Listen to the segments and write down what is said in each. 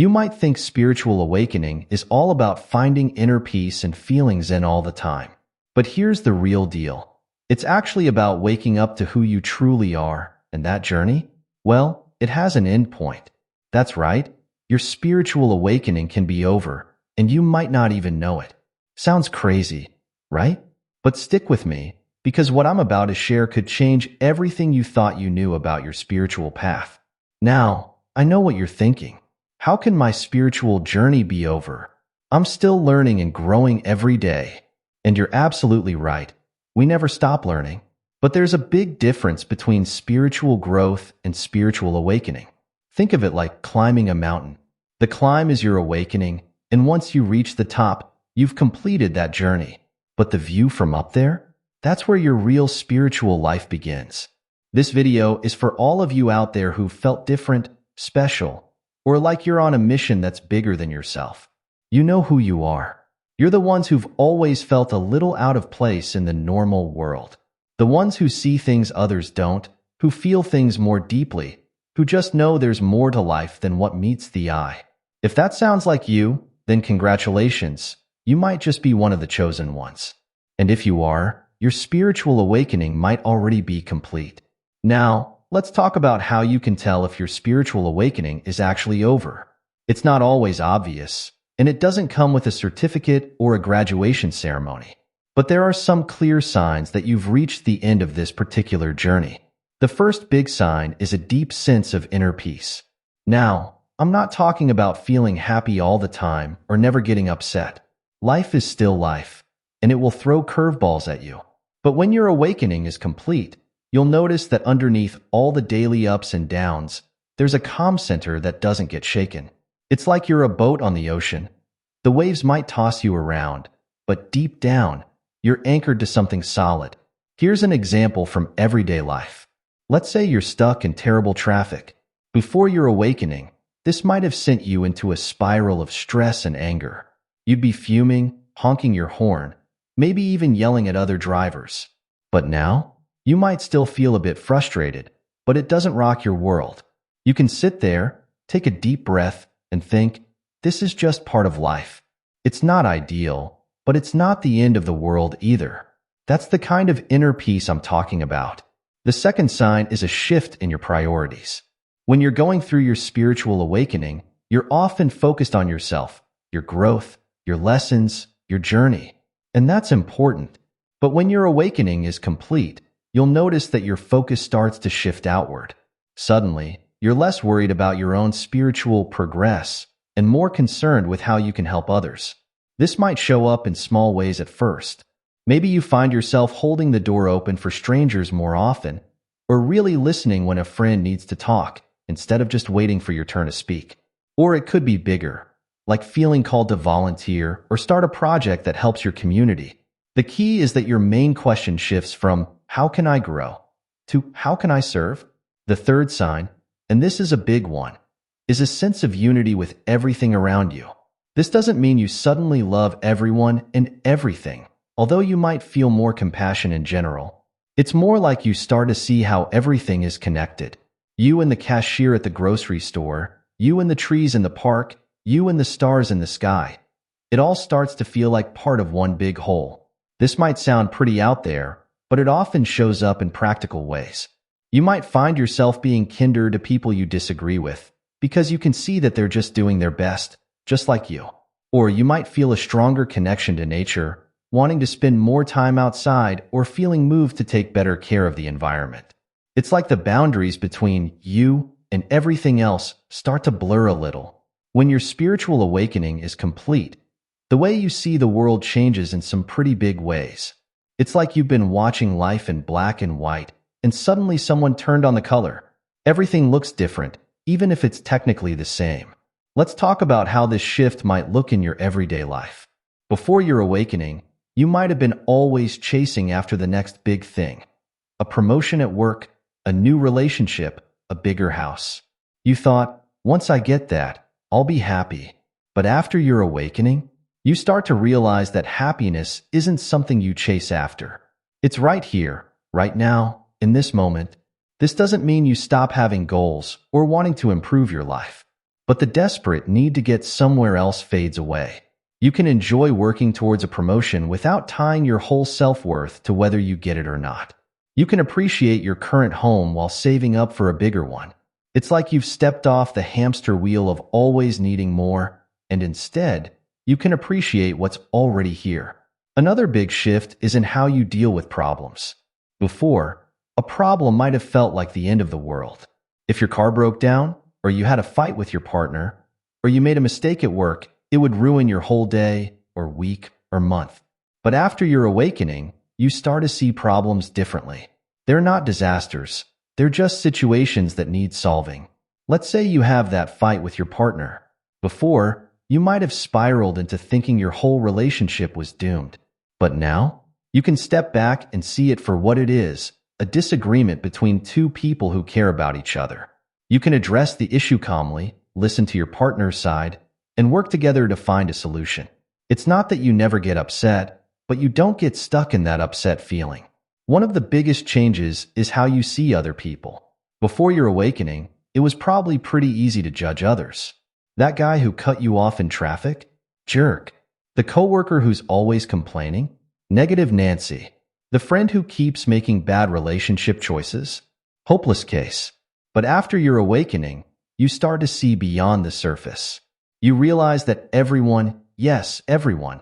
You might think spiritual awakening is all about finding inner peace and feeling zen all the time. But here's the real deal. It's actually about waking up to who you truly are, and that journey? Well, it has an end point. That's right. Your spiritual awakening can be over, and you might not even know it. Sounds crazy, right? But stick with me, because what I'm about to share could change everything you thought you knew about your spiritual path. Now, I know what you're thinking. How can my spiritual journey be over? I'm still learning and growing every day. And you're absolutely right. We never stop learning. But there's a big difference between spiritual growth and spiritual awakening. Think of it like climbing a mountain. The climb is your awakening, and once you reach the top, you've completed that journey. But the view from up there? That's where your real spiritual life begins. This video is for all of you out there who felt different, special, or like you're on a mission that's bigger than yourself. You know who you are. You're the ones who've always felt a little out of place in the normal world. The ones who see things others don't, who feel things more deeply, who just know there's more to life than what meets the eye. If that sounds like you, then congratulations. You might just be one of the chosen ones. And if you are, your spiritual awakening might already be complete. Now, let's talk about how you can tell if your spiritual awakening is actually over. It's not always obvious, and it doesn't come with a certificate or a graduation ceremony. But there are some clear signs that you've reached the end of this particular journey. The first big sign is a deep sense of inner peace. Now, I'm not talking about feeling happy all the time or never getting upset. Life is still life, and it will throw curveballs at you. But when your awakening is complete, you'll notice that underneath all the daily ups and downs, there's a calm center that doesn't get shaken. It's like you're a boat on the ocean. The waves might toss you around, but deep down, you're anchored to something solid. Here's an example from everyday life. Let's say you're stuck in terrible traffic. Before your awakening, this might have sent you into a spiral of stress and anger. You'd be fuming, honking your horn, maybe even yelling at other drivers. But now, you might still feel a bit frustrated, but it doesn't rock your world. You can sit there, take a deep breath, and think, this is just part of life. It's not ideal, but it's not the end of the world either. That's the kind of inner peace I'm talking about. The second sign is a shift in your priorities. When you're going through your spiritual awakening, you're often focused on yourself, your growth, your lessons, your journey. And that's important. But when your awakening is complete, you'll notice that your focus starts to shift outward. Suddenly, you're less worried about your own spiritual progress and more concerned with how you can help others. This might show up in small ways at first. Maybe you find yourself holding the door open for strangers more often, or really listening when a friend needs to talk, instead of just waiting for your turn to speak. Or it could be bigger, like feeling called to volunteer or start a project that helps your community. The key is that your main question shifts from, how can I grow? To, how can I serve? The third sign, and this is a big one, is a sense of unity with everything around you. This doesn't mean you suddenly love everyone and everything, although you might feel more compassion in general. It's more like you start to see how everything is connected. You and the cashier at the grocery store, you and the trees in the park, you and the stars in the sky. It all starts to feel like part of one big whole. This might sound pretty out there, but it often shows up in practical ways. You might find yourself being kinder to people you disagree with, because you can see that they're just doing their best, just like you. Or you might feel a stronger connection to nature, wanting to spend more time outside or feeling moved to take better care of the environment. It's like the boundaries between you and everything else start to blur a little. When your spiritual awakening is complete, the way you see the world changes in some pretty big ways. It's like you've been watching life in black and white, and suddenly someone turned on the color. Everything looks different, even if it's technically the same. Let's talk about how this shift might look in your everyday life. Before your awakening, you might have been always chasing after the next big thing. A promotion at work, a new relationship, a bigger house. You thought, once I get that, I'll be happy. But after your awakening, you start to realize that happiness isn't something you chase after. It's right here, right now, in this moment. This doesn't mean you stop having goals or wanting to improve your life. but the desperate need to get somewhere else fades away. You can enjoy working towards a promotion without tying your whole self-worth to whether you get it or not. You can appreciate your current home while saving up for a bigger one. It's like you've stepped off the hamster wheel of always needing more, and instead, you can appreciate what's already here. Another big shift is in how you deal with problems. Before, a problem might have felt like the end of the world. If your car broke down, or you had a fight with your partner, or you made a mistake at work, it would ruin your whole day, or week, or month. But after your awakening, you start to see problems differently. They're not disasters. They're just situations that need solving. Let's say you have that fight with your partner. Before, you might have spiraled into thinking your whole relationship was doomed. But now, you can step back and see it for what it is, a disagreement between two people who care about each other. You can address the issue calmly, listen to your partner's side, and work together to find a solution. It's not that you never get upset, but you don't get stuck in that upset feeling. One of the biggest changes is how you see other people. Before your awakening, it was probably pretty easy to judge others. That guy who cut you off in traffic? Jerk. The coworker who's always complaining? Negative Nancy. The friend who keeps making bad relationship choices? Hopeless case. But after your awakening, you start to see beyond the surface. You realize that everyone, yes, everyone,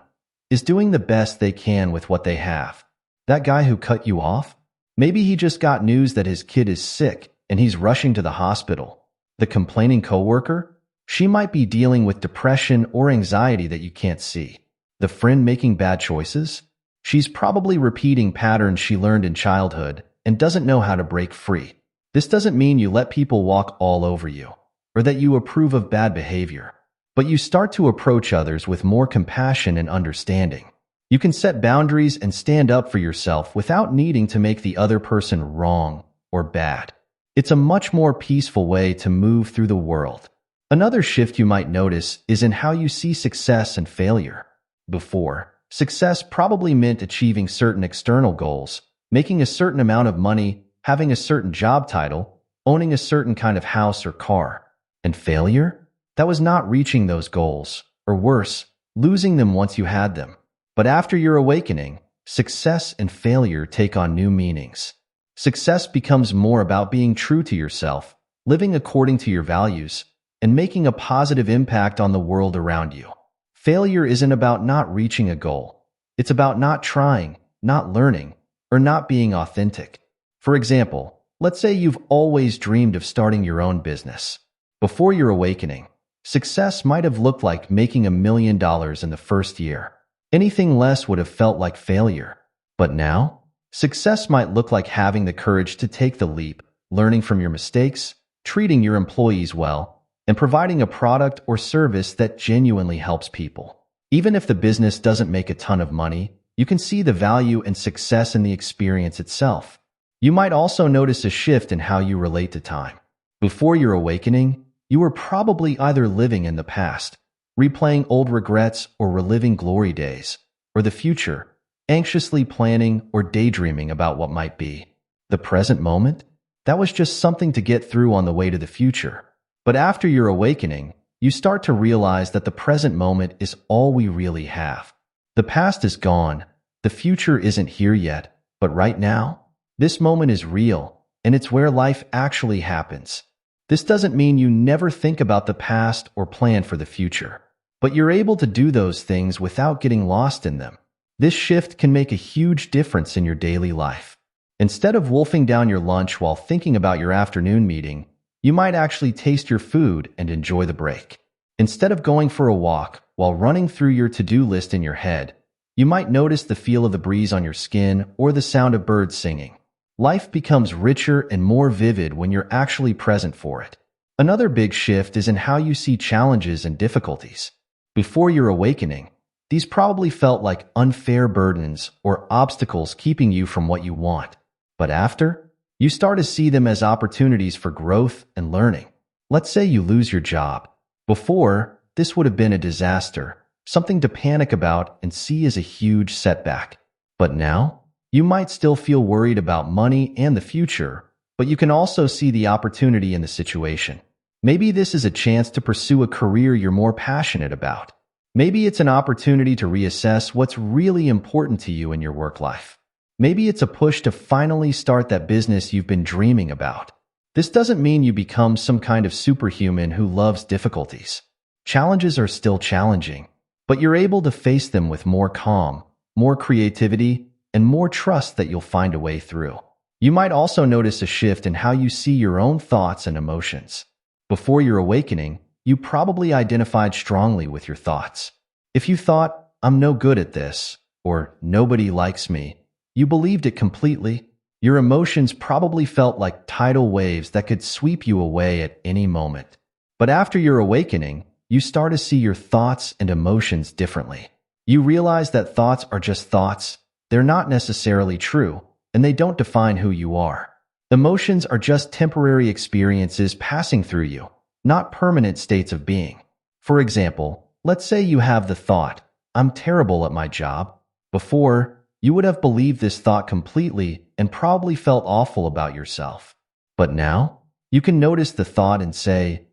is doing the best they can with what they have. That guy who cut you off? Maybe he just got news that his kid is sick and he's rushing to the hospital. The complaining coworker? She might be dealing with depression or anxiety that you can't see. The friend making bad choices? She's probably repeating patterns she learned in childhood and doesn't know how to break free. This doesn't mean you let people walk all over you, or that you approve of bad behavior, but you start to approach others with more compassion and understanding. You can set boundaries and stand up for yourself without needing to make the other person wrong or bad. It's a much more peaceful way to move through the world. Another shift you might notice is in how you see success and failure. Before, success probably meant achieving certain external goals, making a certain amount of money, having a certain job title, owning a certain kind of house or car. And failure? That was not reaching those goals, or worse, losing them once you had them. But after your awakening, success and failure take on new meanings. Success becomes more about being true to yourself, living according to your values, and making a positive impact on the world around you. Failure isn't about not reaching a goal. It's about not trying, not learning, or not being authentic. For example, let's say you've always dreamed of starting your own business. Before your awakening, success might have looked like making $1 million in the first year. Anything less would have felt like failure. But now, success might look like having the courage to take the leap, learning from your mistakes, treating your employees well, and providing a product or service that genuinely helps people. Even if the business doesn't make a ton of money, you can see the value and success in the experience itself. You might also notice a shift in how you relate to time. Before your awakening, you were probably either living in the past, replaying old regrets or reliving glory days, or the future, anxiously planning or daydreaming about what might be. The present moment? That was just something to get through on the way to the future. But after your awakening, you start to realize that the present moment is all we really have. The past is gone, the future isn't here yet, but right now, this moment is real, and it's where life actually happens. This doesn't mean you never think about the past or plan for the future, but you're able to do those things without getting lost in them. This shift can make a huge difference in your daily life. Instead of wolfing down your lunch while thinking about your afternoon meeting, you might actually taste your food and enjoy the break. Instead of going for a walk while running through your to-do list in your head, you might notice the feel of the breeze on your skin or the sound of birds singing. Life becomes richer and more vivid when you're actually present for it. Another big shift is in how you see challenges and difficulties. Before your awakening, these probably felt like unfair burdens or obstacles keeping you from what you want. But after, you start to see them as opportunities for growth and learning. Let's say you lose your job. Before, this would have been a disaster, something to panic about and see as a huge setback. But now, you might still feel worried about money and the future, but you can also see the opportunity in the situation. Maybe this is a chance to pursue a career you're more passionate about. Maybe it's an opportunity to reassess what's really important to you in your work life. Maybe it's a push to finally start that business you've been dreaming about. This doesn't mean you become some kind of superhuman who loves difficulties. Challenges are still challenging, but you're able to face them with more calm, more creativity, and more trust that you'll find a way through. You might also notice a shift in how you see your own thoughts and emotions. Before your awakening, you probably identified strongly with your thoughts. If you thought, "I'm no good at this," or "nobody likes me," you believed it completely. Your emotions probably felt like tidal waves that could sweep you away at any moment. But after your awakening, you start to see your thoughts and emotions differently. You realize that thoughts are just thoughts. They're not necessarily true, and they don't define who you are. Emotions are just temporary experiences passing through you, not permanent states of being. For example, let's say you have the thought, "I'm terrible at my job." Before, you would have believed this thought completely and probably felt awful about yourself. But now, you can notice the thought and say,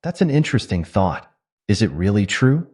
that's an interesting thought. Is it really true?"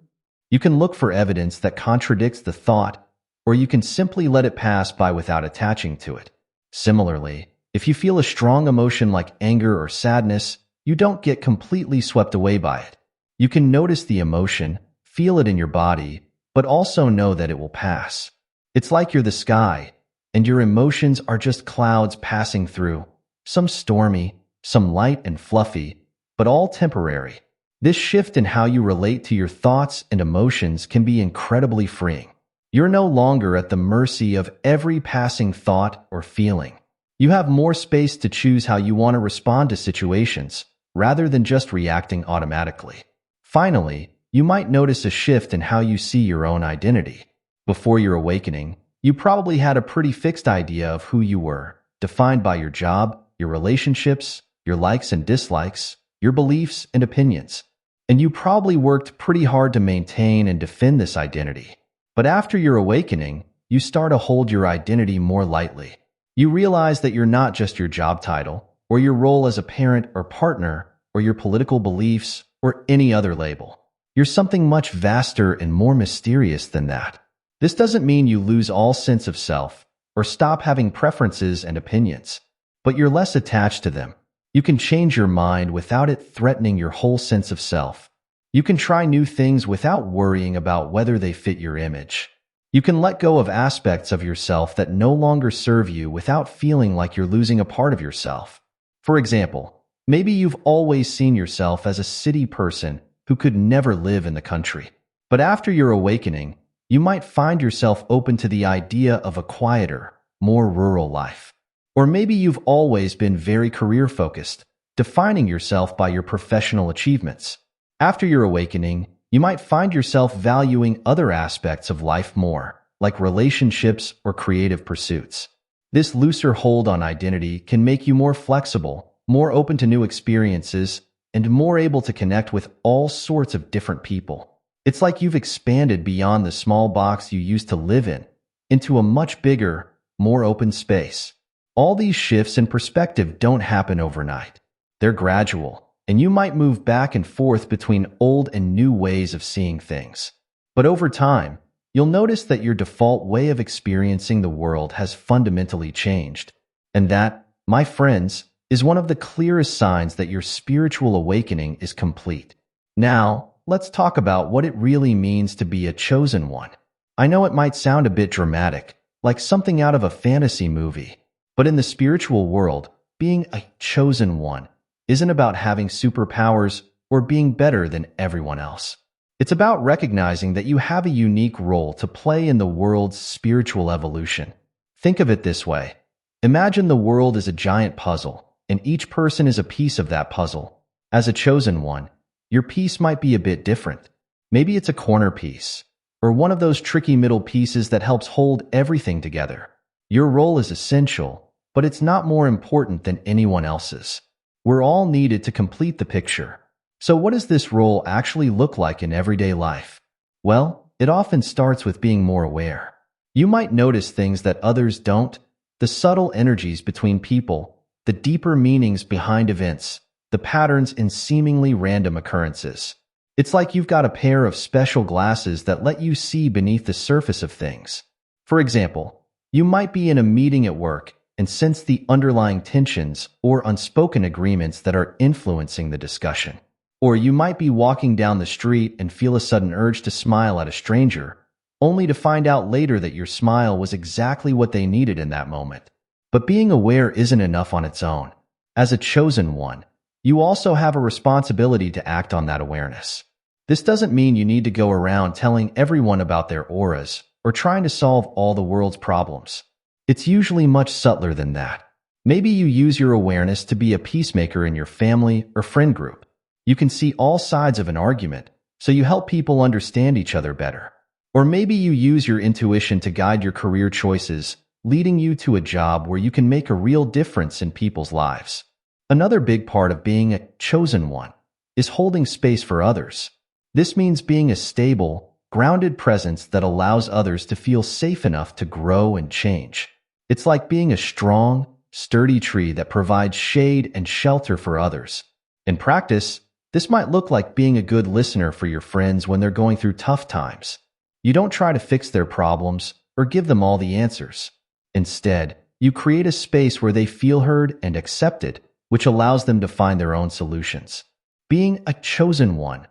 You can look for evidence that contradicts the thought, or you can simply let it pass by without attaching to it. Similarly, if you feel a strong emotion like anger or sadness, you don't get completely swept away by it. You can notice the emotion, feel it in your body, but also know that it will pass. It's like you're the sky, and your emotions are just clouds passing through, some stormy, some light and fluffy, but all temporary. This shift in how you relate to your thoughts and emotions can be incredibly freeing. You're no longer at the mercy of every passing thought or feeling. You have more space to choose how you want to respond to situations, rather than just reacting automatically. Finally, you might notice a shift in how you see your own identity. Before your awakening, you probably had a pretty fixed idea of who you were, defined by your job, your relationships, your likes and dislikes, your beliefs and opinions. And you probably worked pretty hard to maintain and defend this identity. But after your awakening, you start to hold your identity more lightly. You realize that you're not just your job title, or your role as a parent or partner, or your political beliefs, or any other label. You're something much vaster and more mysterious than that. This doesn't mean you lose all sense of self, or stop having preferences and opinions, but you're less attached to them. You can change your mind without it threatening your whole sense of self. You can try new things without worrying about whether they fit your image. You can let go of aspects of yourself that no longer serve you without feeling like you're losing a part of yourself. For example, maybe you've always seen yourself as a city person who could never live in the country. But after your awakening, you might find yourself open to the idea of a quieter, more rural life. Or maybe you've always been very career-focused, defining yourself by your professional achievements. After your awakening, you might find yourself valuing other aspects of life more, like relationships or creative pursuits. This looser hold on identity can make you more flexible, more open to new experiences, and more able to connect with all sorts of different people. It's like you've expanded beyond the small box you used to live in, into a much bigger, more open space. All these shifts in perspective don't happen overnight. They're gradual, and you might move back and forth between old and new ways of seeing things. But over time, you'll notice that your default way of experiencing the world has fundamentally changed. And that, my friends, is one of the clearest signs that your spiritual awakening is complete. Now, let's talk about what it really means to be a chosen one. I know it might sound a bit dramatic, like something out of a fantasy movie, but in the spiritual world, being a chosen one isn't about having superpowers or being better than everyone else. It's about recognizing that you have a unique role to play in the world's spiritual evolution. Think of it this way. Imagine the world is a giant puzzle, and each person is a piece of that puzzle. As a chosen one, your piece might be a bit different. Maybe it's a corner piece, or one of those tricky middle pieces that helps hold everything together. Your role is essential, but it's not more important than anyone else's. We're all needed to complete the picture. So what does this role actually look like in everyday life? Well, it often starts with being more aware. You might notice things that others don't, the subtle energies between people, the deeper meanings behind events, the patterns in seemingly random occurrences. It's like you've got a pair of special glasses that let you see beneath the surface of things. For example, you might be in a meeting at work and sense the underlying tensions or unspoken agreements that are influencing the discussion. Or you might be walking down the street and feel a sudden urge to smile at a stranger, only to find out later that your smile was exactly what they needed in that moment. But being aware isn't enough on its own. As a chosen one, you also have a responsibility to act on that awareness. This doesn't mean you need to go around telling everyone about their auras or trying to solve all the world's problems. It's usually much subtler than that. Maybe you use your awareness to be a peacemaker in your family or friend group. You can see all sides of an argument, so you help people understand each other better. Or maybe you use your intuition to guide your career choices, leading you to a job where you can make a real difference in people's lives. Another big part of being a chosen one is holding space for others. This means being a stable, grounded presence that allows others to feel safe enough to grow and change. It's like being a strong, sturdy tree that provides shade and shelter for others. In practice, this might look like being a good listener for your friends when they're going through tough times. You don't try to fix their problems or give them all the answers. Instead, you create a space where they feel heard and accepted, which allows them to find their own solutions. Being a chosen one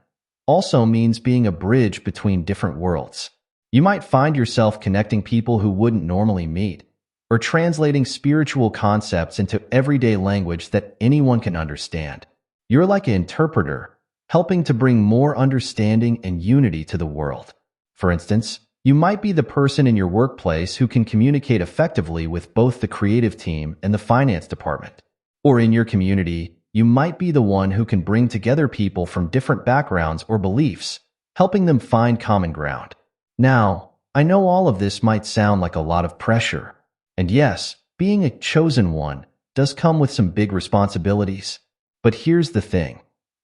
also means being a bridge between different worlds. You might find yourself connecting people who wouldn't normally meet, or translating spiritual concepts into everyday language that anyone can understand. You're like an interpreter, helping to bring more understanding and unity to the world. For instance, you might be the person in your workplace who can communicate effectively with both the creative team and the finance department. Or in your community, you might be the one who can bring together people from different backgrounds or beliefs, helping them find common ground. Now, I know all of this might sound like a lot of pressure. And yes, being a chosen one does come with some big responsibilities. But here's the thing.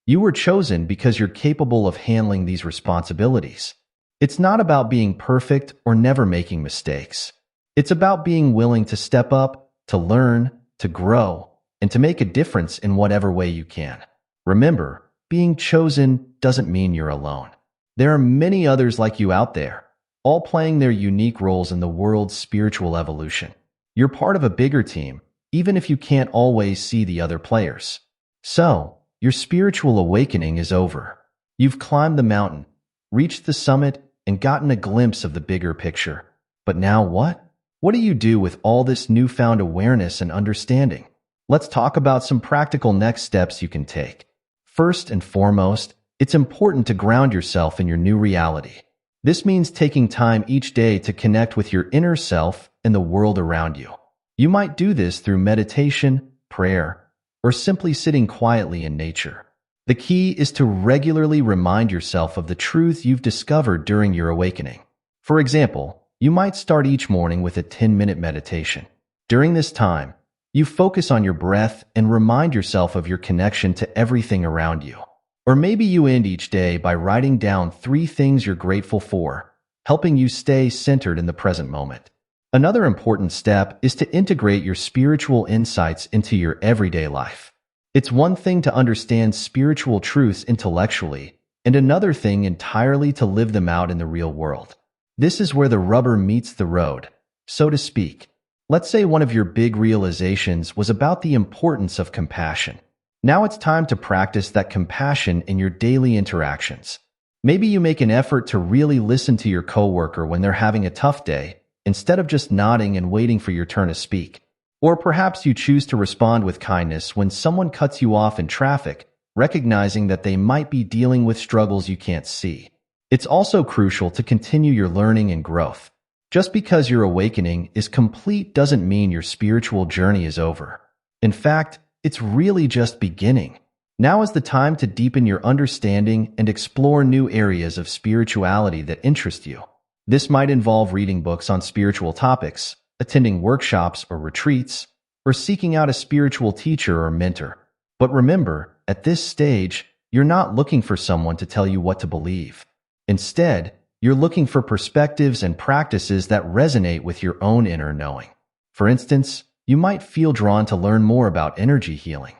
You were chosen because you're capable of handling these responsibilities. It's not about being perfect or never making mistakes. It's about being willing to step up, to learn, to grow, and to make a difference in whatever way you can. Remember, being chosen doesn't mean you're alone. There are many others like you out there, all playing their unique roles in the world's spiritual evolution. You're part of a bigger team, even if you can't always see the other players. So, your spiritual awakening is over. You've climbed the mountain, reached the summit, and gotten a glimpse of the bigger picture. But now what? What do you do with all this newfound awareness and understanding? Let's talk about some practical next steps you can take. First and foremost, it's important to ground yourself in your new reality. This means taking time each day to connect with your inner self and the world around you. You might do this through meditation, prayer, or simply sitting quietly in nature. The key is to regularly remind yourself of the truth you've discovered during your awakening. For example, you might start each morning with a 10-minute meditation. During this time, you focus on your breath and remind yourself of your connection to everything around you. Or maybe you end each day by writing down 3 things you're grateful for, helping you stay centered in the present moment. Another important step is to integrate your spiritual insights into your everyday life. It's one thing to understand spiritual truths intellectually, and another thing entirely to live them out in the real world. This is where the rubber meets the road, so to speak. Let's say one of your big realizations was about the importance of compassion. Now it's time to practice that compassion in your daily interactions. Maybe you make an effort to really listen to your coworker when they're having a tough day, instead of just nodding and waiting for your turn to speak. Or perhaps you choose to respond with kindness when someone cuts you off in traffic, recognizing that they might be dealing with struggles you can't see. It's also crucial to continue your learning and growth. Just because your awakening is complete doesn't mean your spiritual journey is over. In fact, it's really just beginning. Now is the time to deepen your understanding and explore new areas of spirituality that interest you. This might involve reading books on spiritual topics, attending workshops or retreats, or seeking out a spiritual teacher or mentor. But remember, at this stage, you're not looking for someone to tell you what to believe. Instead, you're looking for perspectives and practices that resonate with your own inner knowing. For instance, you might feel drawn to learn more about energy healing.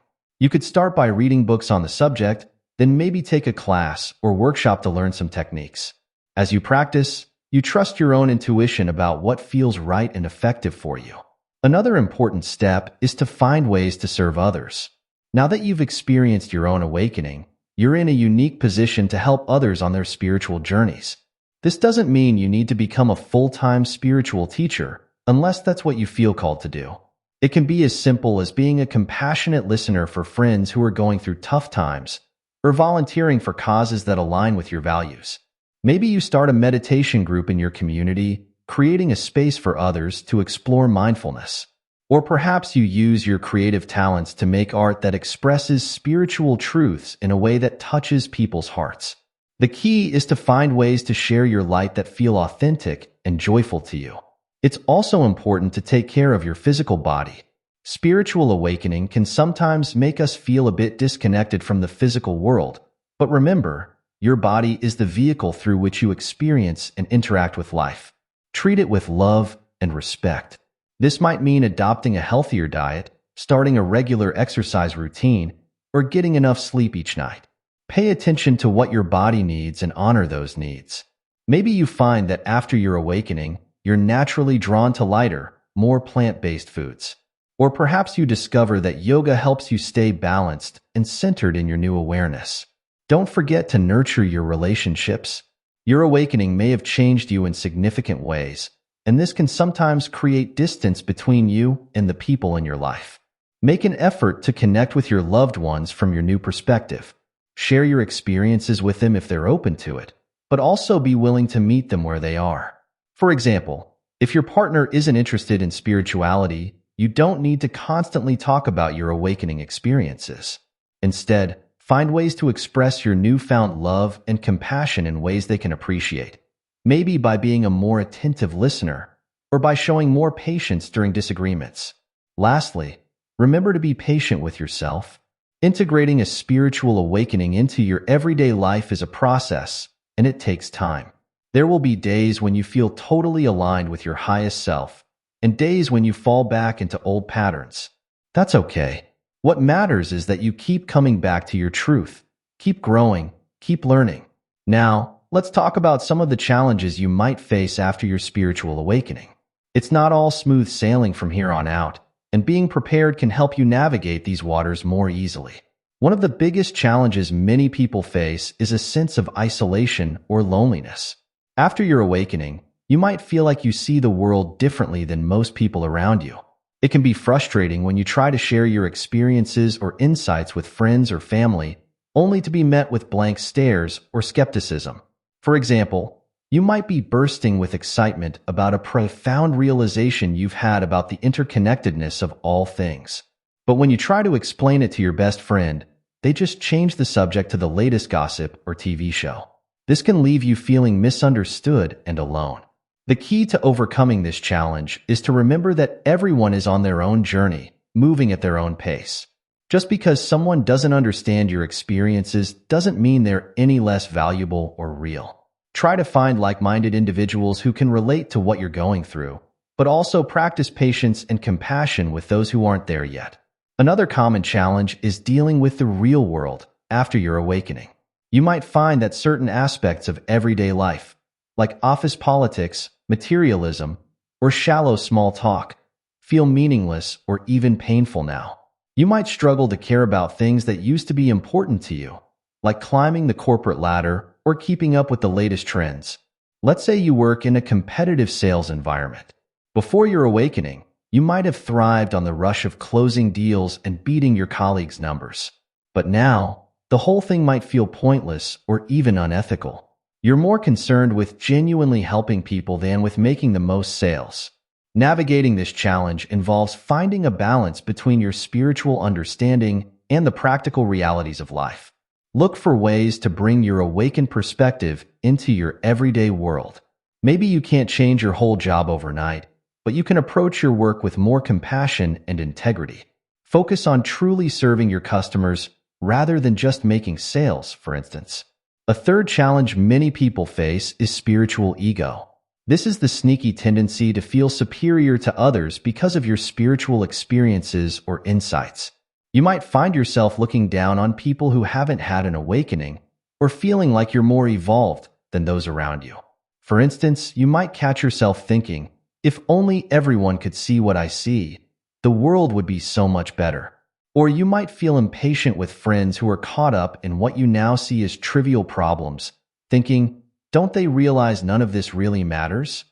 You could start by reading books on the subject, then maybe take a class or workshop to learn some techniques. As you practice, you trust your own intuition about what feels right and effective for you. Another important step is to find ways to serve others. Now that you've experienced your own awakening, you're in a unique position to help others on their spiritual journeys. This doesn't mean you need to become a full-time spiritual teacher, unless that's what you feel called to do. It can be as simple as being a compassionate listener for friends who are going through tough times, or volunteering for causes that align with your values. Maybe you start a meditation group in your community, creating a space for others to explore mindfulness. Or perhaps you use your creative talents to make art that expresses spiritual truths in a way that touches people's hearts. The key is to find ways to share your light that feel authentic and joyful to you. It's also important to take care of your physical body. Spiritual awakening can sometimes make us feel a bit disconnected from the physical world, but remember, your body is the vehicle through which you experience and interact with life. Treat it with love and respect. This might mean adopting a healthier diet, starting a regular exercise routine, or getting enough sleep each night. Pay attention to what your body needs and honor those needs. Maybe you find that after your awakening, you're naturally drawn to lighter, more plant-based foods. Or perhaps you discover that yoga helps you stay balanced and centered in your new awareness. Don't forget to nurture your relationships. Your awakening may have changed you in significant ways, and this can sometimes create distance between you and the people in your life. Make an effort to connect with your loved ones from your new perspective. Share your experiences with them if they're open to it, but also be willing to meet them where they are. For example, if your partner isn't interested in spirituality, you don't need to constantly talk about your awakening experiences. Instead, find ways to express your newfound love and compassion in ways they can appreciate. Maybe by being a more attentive listener, or by showing more patience during disagreements. Lastly, remember to be patient with yourself. Integrating a spiritual awakening into your everyday life is a process, and it takes time. There will be days when you feel totally aligned with your highest self, and days when you fall back into old patterns. That's okay. What matters is that you keep coming back to your truth, keep growing, keep learning. Now, let's talk about some of the challenges you might face after your spiritual awakening. It's not all smooth sailing from here on out, and being prepared can help you navigate these waters more easily. One of the biggest challenges many people face is a sense of isolation or loneliness. After your awakening, you might feel like you see the world differently than most people around you. It can be frustrating when you try to share your experiences or insights with friends or family, only to be met with blank stares or skepticism. For example, you might be bursting with excitement about a profound realization you've had about the interconnectedness of all things. But when you try to explain it to your best friend, they just change the subject to the latest gossip or TV show. This can leave you feeling misunderstood and alone. The key to overcoming this challenge is to remember that everyone is on their own journey, moving at their own pace. Just because someone doesn't understand your experiences doesn't mean they're any less valuable or real. Try to find like-minded individuals who can relate to what you're going through, but also practice patience and compassion with those who aren't there yet. Another common challenge is dealing with the real world after your awakening. You might find that certain aspects of everyday life, like office politics, materialism, or shallow small talk, feel meaningless or even painful now. You might struggle to care about things that used to be important to you, like climbing the corporate ladder or keeping up with the latest trends. Let's say you work in a competitive sales environment. Before your awakening, you might have thrived on the rush of closing deals and beating your colleagues' numbers. But now, the whole thing might feel pointless or even unethical. You're more concerned with genuinely helping people than with making the most sales. Navigating this challenge involves finding a balance between your spiritual understanding and the practical realities of life. Look for ways to bring your awakened perspective into your everyday world. Maybe you can't change your whole job overnight, but you can approach your work with more compassion and integrity. Focus on truly serving your customers rather than just making sales, for instance. A third challenge many people face is spiritual ego. This is the sneaky tendency to feel superior to others because of your spiritual experiences or insights. You might find yourself looking down on people who haven't had an awakening or feeling like you're more evolved than those around you. For instance, you might catch yourself thinking, if only everyone could see what I see, the world would be so much better. Or you might feel impatient with friends who are caught up in what you now see as trivial problems, thinking, don't they realize none of this really matters?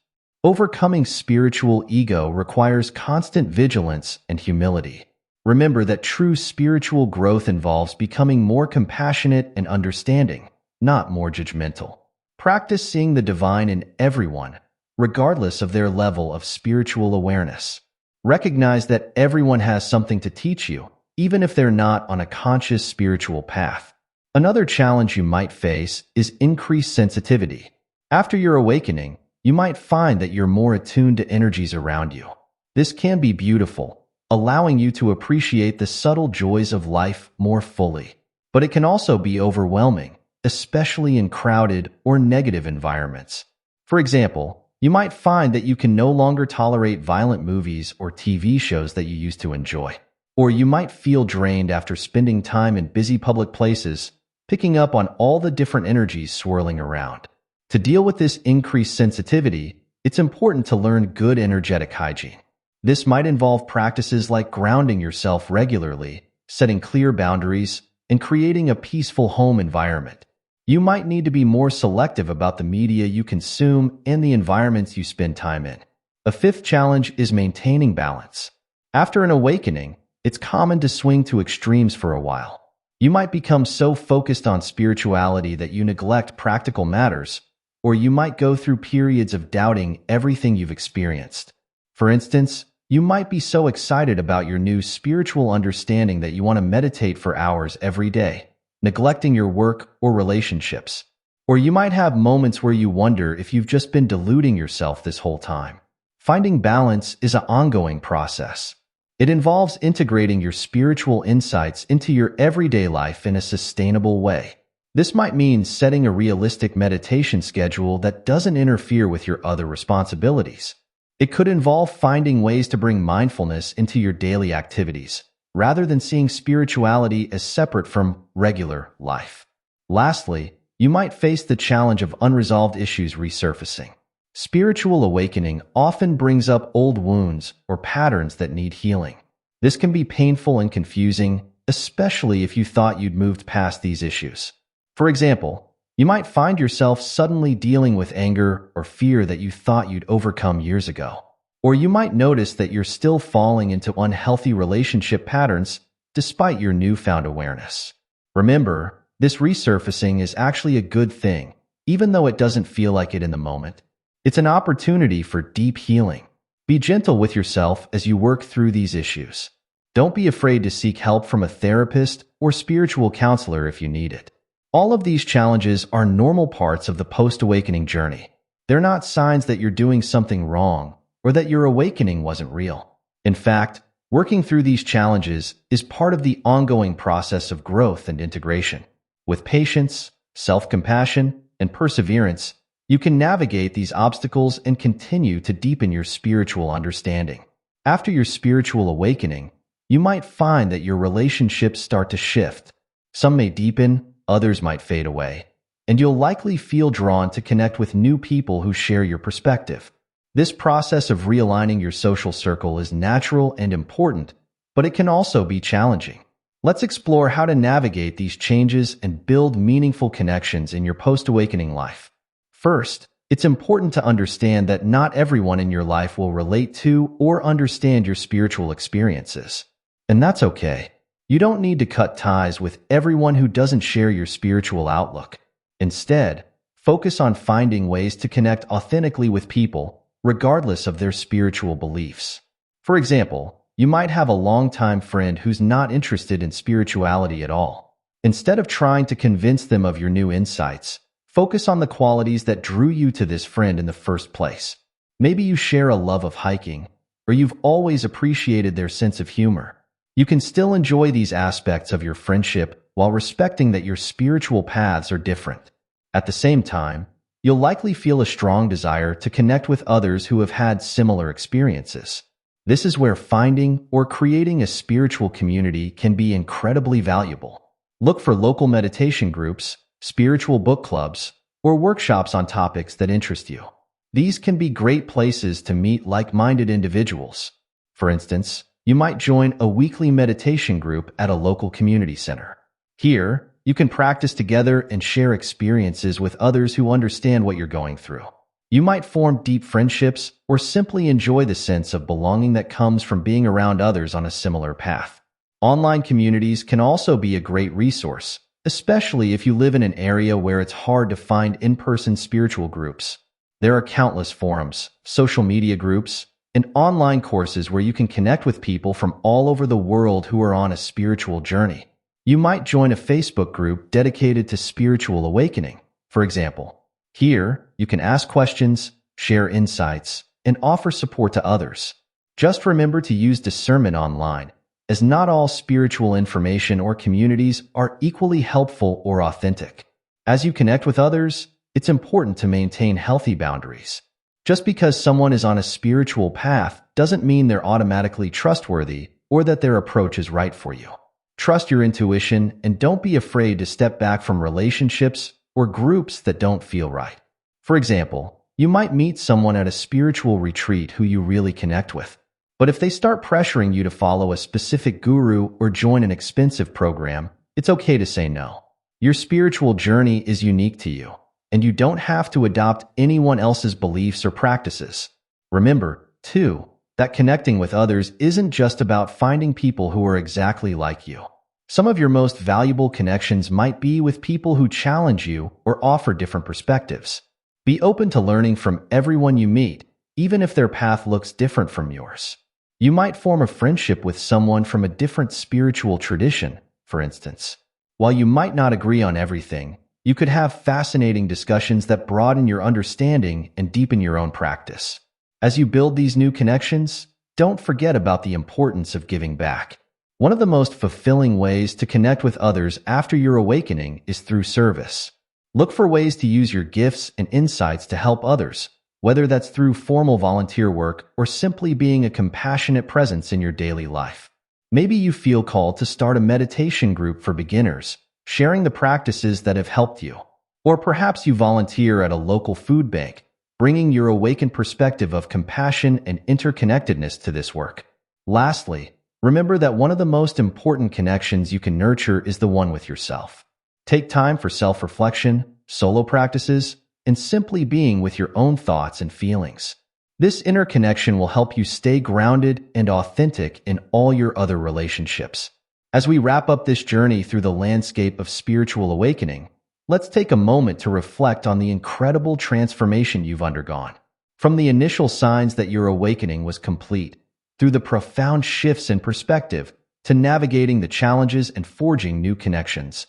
Overcoming spiritual ego requires constant vigilance and humility. Remember that true spiritual growth involves becoming more compassionate and understanding, not more judgmental. Practice seeing the divine in everyone, regardless of their level of spiritual awareness. Recognize that everyone has something to teach you, even if they're not on a conscious spiritual path. Another challenge you might face is increased sensitivity. After your awakening, you might find that you're more attuned to energies around you. This can be beautiful, allowing you to appreciate the subtle joys of life more fully. But it can also be overwhelming, especially in crowded or negative environments. For example, you might find that you can no longer tolerate violent movies or TV shows that you used to enjoy. Or you might feel drained after spending time in busy public places, picking up on all the different energies swirling around. To deal with this increased sensitivity, it's important to learn good energetic hygiene. This might involve practices like grounding yourself regularly, setting clear boundaries, and creating a peaceful home environment. You might need to be more selective about the media you consume and the environments you spend time in. A fifth challenge is maintaining balance. After an awakening, it's common to swing to extremes for a while. You might become so focused on spirituality that you neglect practical matters, or you might go through periods of doubting everything you've experienced. For instance, you might be so excited about your new spiritual understanding that you want to meditate for hours every day, neglecting your work or relationships. Or you might have moments where you wonder if you've just been deluding yourself this whole time. Finding balance is an ongoing process. It involves integrating your spiritual insights into your everyday life in a sustainable way. This might mean setting a realistic meditation schedule that doesn't interfere with your other responsibilities. It could involve finding ways to bring mindfulness into your daily activities, rather than seeing spirituality as separate from regular life. Lastly, you might face the challenge of unresolved issues resurfacing. Spiritual awakening often brings up old wounds or patterns that need healing. This can be painful and confusing, especially if you thought you'd moved past these issues. For example, you might find yourself suddenly dealing with anger or fear that you thought you'd overcome years ago. Or you might notice that you're still falling into unhealthy relationship patterns despite your newfound awareness. Remember, this resurfacing is actually a good thing, even though it doesn't feel like it in the moment. It's an opportunity for deep healing. Be gentle with yourself as you work through these issues. Don't be afraid to seek help from a therapist or spiritual counselor if you need it. All of these challenges are normal parts of the post-awakening journey. They're not signs that you're doing something wrong or that your awakening wasn't real. In fact, working through these challenges is part of the ongoing process of growth and integration. With patience, self-compassion, and perseverance, you can navigate these obstacles and continue to deepen your spiritual understanding. After your spiritual awakening, you might find that your relationships start to shift. Some may deepen, others might fade away, and you'll likely feel drawn to connect with new people who share your perspective. This process of realigning your social circle is natural and important, but it can also be challenging. Let's explore how to navigate these changes and build meaningful connections in your post-awakening life. First, it's important to understand that not everyone in your life will relate to or understand your spiritual experiences. And that's okay. You don't need to cut ties with everyone who doesn't share your spiritual outlook. Instead, focus on finding ways to connect authentically with people, regardless of their spiritual beliefs. For example, you might have a longtime friend who's not interested in spirituality at all. Instead of trying to convince them of your new insights, focus on the qualities that drew you to this friend in the first place. Maybe you share a love of hiking, or you've always appreciated their sense of humor. You can still enjoy these aspects of your friendship while respecting that your spiritual paths are different. At the same time, you'll likely feel a strong desire to connect with others who have had similar experiences. This is where finding or creating a spiritual community can be incredibly valuable. Look for local meditation groups, spiritual book clubs, or workshops on topics that interest you. These can be great places to meet like-minded individuals. For instance, you might join a weekly meditation group at a local community center. Here, you can practice together and share experiences with others who understand what you're going through. You might form deep friendships or simply enjoy the sense of belonging that comes from being around others on a similar path. Online communities can also be a great resource, especially if you live in an area where it's hard to find in-person spiritual groups. There are countless forums, social media groups, and online courses where you can connect with people from all over the world who are on a spiritual journey. You might join a Facebook group dedicated to spiritual awakening, for example. Here, you can ask questions, share insights, and offer support to others. Just remember to use discernment online, as not all spiritual information or communities are equally helpful or authentic. As you connect with others, it's important to maintain healthy boundaries. Just because someone is on a spiritual path doesn't mean they're automatically trustworthy or that their approach is right for you. Trust your intuition and don't be afraid to step back from relationships or groups that don't feel right. For example, you might meet someone at a spiritual retreat who you really connect with. But if they start pressuring you to follow a specific guru or join an expensive program, it's okay to say no. Your spiritual journey is unique to you, and you don't have to adopt anyone else's beliefs or practices. Remember, too, that connecting with others isn't just about finding people who are exactly like you. Some of your most valuable connections might be with people who challenge you or offer different perspectives. Be open to learning from everyone you meet, even if their path looks different from yours. You might form a friendship with someone from a different spiritual tradition, for instance. While you might not agree on everything, you could have fascinating discussions that broaden your understanding and deepen your own practice. As you build these new connections, don't forget about the importance of giving back. One of the most fulfilling ways to connect with others after your awakening is through service. Look for ways to use your gifts and insights to help others, whether that's through formal volunteer work or simply being a compassionate presence in your daily life. Maybe you feel called to start a meditation group for beginners, sharing the practices that have helped you. Or perhaps you volunteer at a local food bank, bringing your awakened perspective of compassion and interconnectedness to this work. Lastly, remember that one of the most important connections you can nurture is the one with yourself. Take time for self-reflection, solo practices, and simply being with your own thoughts and feelings. This inner connection will help you stay grounded and authentic in all your other relationships. As we wrap up this journey through the landscape of spiritual awakening, let's take a moment to reflect on the incredible transformation you've undergone. From the initial signs that your awakening was complete, through the profound shifts in perspective, to navigating the challenges and forging new connections.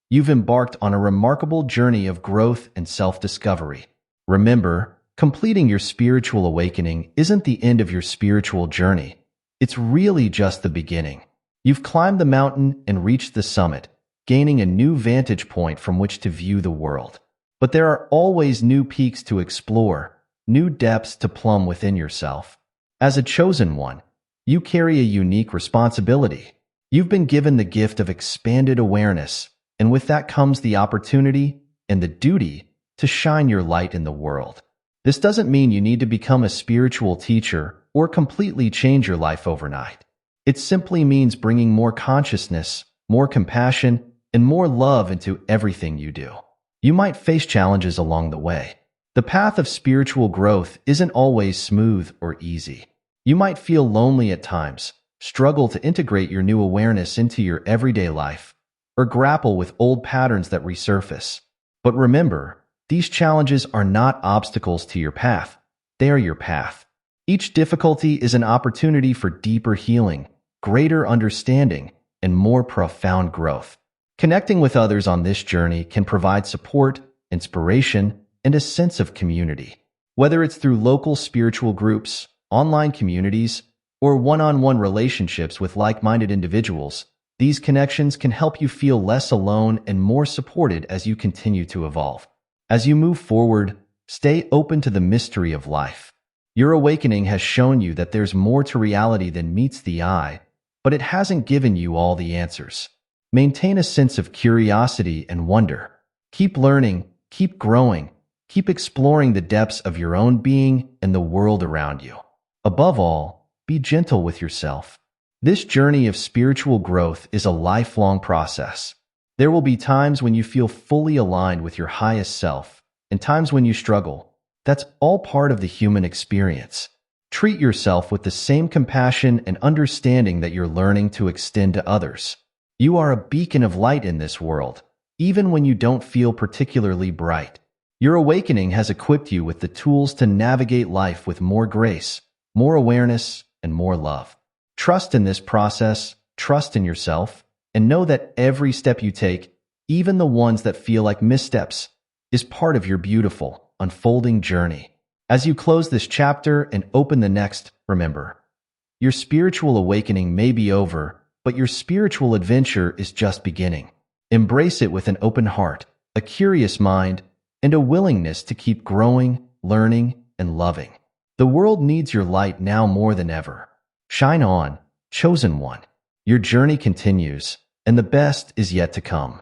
You've embarked on a remarkable journey of growth and self-discovery. Remember, completing your spiritual awakening isn't the end of your spiritual journey. It's really just the beginning. You've climbed the mountain and reached the summit, gaining a new vantage point from which to view the world. But there are always new peaks to explore, new depths to plumb within yourself. As a chosen one, you carry a unique responsibility. You've been given the gift of expanded awareness, and with that comes the opportunity and the duty to shine your light in the world. This doesn't mean you need to become a spiritual teacher or completely change your life overnight. It simply means bringing more consciousness, more compassion, and more love into everything you do. You might face challenges along the way. The path of spiritual growth isn't always smooth or easy. You might feel lonely at times, struggle to integrate your new awareness into your everyday life, or grapple with old patterns that resurface. But remember, these challenges are not obstacles to your path. They are your path. Each difficulty is an opportunity for deeper healing, greater understanding, and more profound growth. Connecting with others on this journey can provide support, inspiration, and a sense of community. Whether it's through local spiritual groups, online communities, or one-on-one relationships with like-minded individuals, these connections can help you feel less alone and more supported as you continue to evolve. As you move forward, stay open to the mystery of life. Your awakening has shown you that there's more to reality than meets the eye, but it hasn't given you all the answers. Maintain a sense of curiosity and wonder. Keep learning, keep growing, keep exploring the depths of your own being and the world around you. Above all, be gentle with yourself. This journey of spiritual growth is a lifelong process. There will be times when you feel fully aligned with your highest self, and times when you struggle. That's all part of the human experience. Treat yourself with the same compassion and understanding that you're learning to extend to others. You are a beacon of light in this world, even when you don't feel particularly bright. Your awakening has equipped you with the tools to navigate life with more grace, more awareness, and more love. Trust in this process, trust in yourself, and know that every step you take, even the ones that feel like missteps, is part of your beautiful, unfolding journey. As you close this chapter and open the next, remember, your spiritual awakening may be over, but your spiritual adventure is just beginning. Embrace it with an open heart, a curious mind, and a willingness to keep growing, learning, and loving. The world needs your light now more than ever. Shine on, chosen one. Your journey continues, and the best is yet to come.